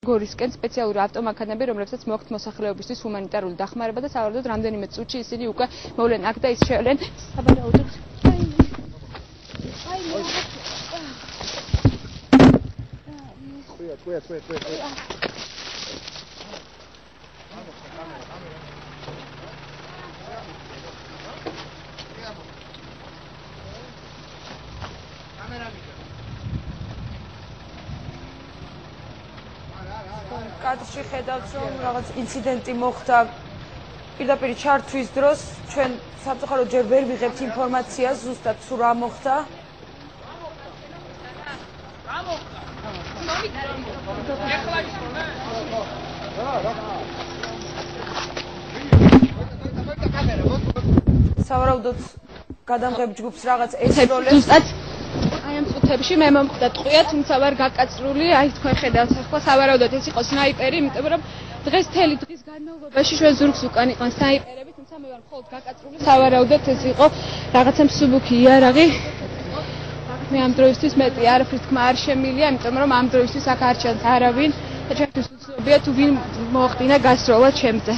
გორისკენ სპეციალური ავტომანქანები, რომლებსაც მოაქვთ მოსახლეობისთვის ჰუმანიტარული დახმარება და სავარაუდოდ რამდენიმე წუთში ისინი უკვე მოვლენ აქ და ის შევლენ საბადაოდო. კადრში ხედავთ, რომ რაღაც ინციდენტი მოხდა პირდაპირ ჩართვის დროს. ჩვენ სამწუხაროდ ჯერ ვერ ვიღებთ ინფორმაციას ზუსტად თუ რა მოხდა. სავარაუდოდ გადამღებ ჯგუფს რაღაც ესროლებს. აი ამ წუთებში მე მომხდა ტყვია, თუმცა ვარ გაკაცრული, აი თქვენ ხედავთ ახლა სავარაუდოდ ეს იყო სნაიპერი, იმიტომ რომ დღეს მთელი დღის განმავლობაში ჩვენ ზურგს უკან იყვან სნაიპერები, თუმცა მე ვარ მხოლოდ გაკაცრული, სავარაუდოდ ეს იყო რაღაცა მსუბუქი იარაღი. მე ამ დროისთვის მეტი არაფრის თქმა არ შემილია, იმიტომ რომ ამ დროისთვის აქ არ ჩანს არავინ და ჩვენთვის უცნობია თუ ვინ მოახდინა გასროლა ჩემზე.